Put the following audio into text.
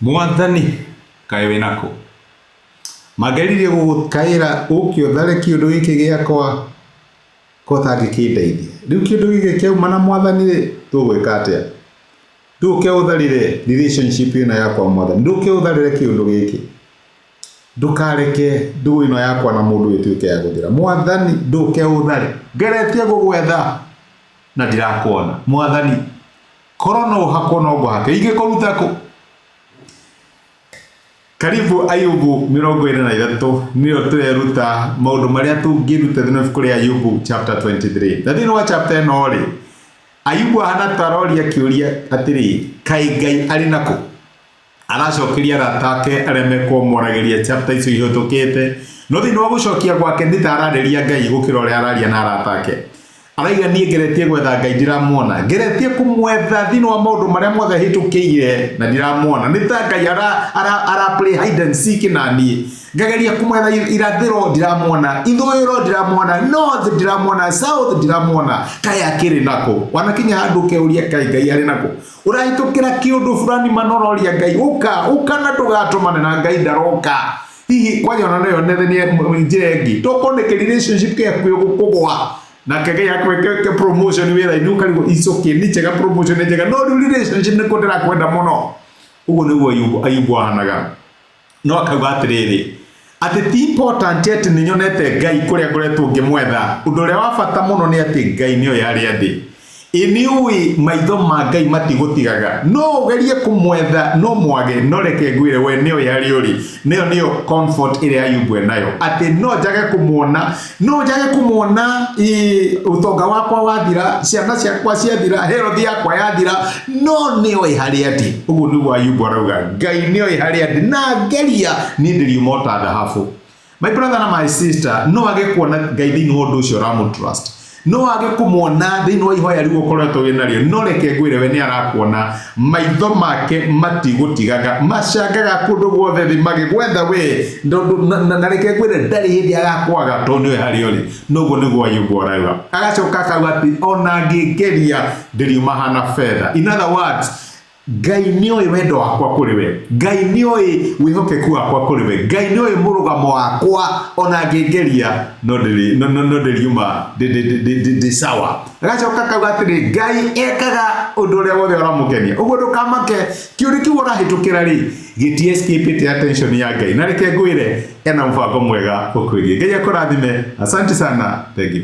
Mwathani kaĩ wĩnakũ mageririe gũgũkaĩra ũkĩothare kĩũndũ gĩkĩ gĩakwa ko tangĩkĩndeithia rĩu kĩũndũ gĩkĩ kĩauma na Mwathani tũgwĩka atĩa ndũke ũtharire relationship ĩno yakwa Mwathani ndũke ũtharire kĩũndũ gĩkĩ ndũkareke ndũgũ ĩno yakwa na mũndũ ĩtuĩke ya gũthira Mwathani ndũke ũthare ngeretie gũgwetha na ndirakuona Mwathani korwo no ũhakwo no ngũhake ingĩkũruta kũ Karibu Ayubu 23 nĩyo tũreruta maũndũ marĩa tũngĩruta thĩinĩ wa ibuku rĩa Ayubu chapter 23. Na thĩinĩ wa chapter ĩno rĩ Ayubu ahana taroria kĩũria atĩrĩ kaĩ Ngai arĩ nakũ aracokeria aratake arĩa mekwomoragĩria chapter icio ihĩtũkĩte no thĩinĩ wa gũcokia gwake nĩtararĩria Ngai gũkĩra ũrĩa araria na aratake araiga niĩ ngeretie gwetha Ngai ndiramuona ngeretie kũmwetha thĩinĩ wa maũndũ marĩa mothe hĩtũkĩire na ndiramuona nĩ ta Ngai ara play hide and seek na niĩ ngageria kũmwetha irathĩro ndiramuona ithũĩro ndiramuona north ndiramuona south ndiramuona kaĩ akĩrĩ nakũ wanakinya handũ ũkeuria kaĩ Ngai arĩ nakũ ũrahĩtũkĩra kĩũndũ fulani manororia Ngai ũka na ndũgatũmane na Ngai ndaroka hihi kwanyona nayo nethenie njĩra ĩngĩ toko nĩ relationship kĩaku gũkũgwa na kege yako ke promotion wera inu karigo isoke ni chega promotion njega no relationship ne ko ndira kwenda muno ugo niguo Ayubu ahanaga no akauga atiriri ati ti important yet ni nyonete Ngai kuria ngoretwo ngimwetha undu uria wa bata muno ni ati Ngai niyo yari athi iniui maitho ma Ngai matigutigaga no ugerie kumwetha no mwage no reke ngwire we niyo yari uri niyo comfort ile Ayubu enayo ati no njage kumuona utonga wakwa wathira ciana ciakwa ciathira health yakwa yathira no niyo ihari ati uguo niguo Ayubu arauga Ngai niyo ihari ati na ngeria ni ndiriumota dhahabu my brother na my sister no age kuona Ngai thĩinĩ wa ũndũ ũcio ũramũtrust no age kumuona thĩinĩ wa ihoya rĩu ũkoretwo wĩnarĩo no reke ngwĩre we nĩ arakuona maitho make matigũtigaga macangaga kũndũ guothe thĩ magĩgwetha we na reke ngwĩre ndarĩ hĩndĩ agakwaga tondũ nĩwe harĩa ũrĩ noguo nĩguo Ayubu arauga agacoka akauga atĩ ona ngĩngeria ndĩriuma hana fedha in other words Ngai nĩoĩ wendo wakwa kũrĩ we Ngai nĩoĩ wĩhokeku wakwa kũrĩ we Ngai nĩoĩ mũrũgamo wakwa ona ngĩngeria no ndĩriuma ndĩ sawa agacoka akauga atĩrĩ Ngai ekaga ũndũ ũrĩa wothe ũramũkenia ũguo ndũkamake kĩũria kĩu ũrahĩtũkĩra rĩ gĩti escape attention ya Ngai na reke ngwĩre ena mũbango mwega ũkwĩgiĩ Ngai akũrathime asante sana thank you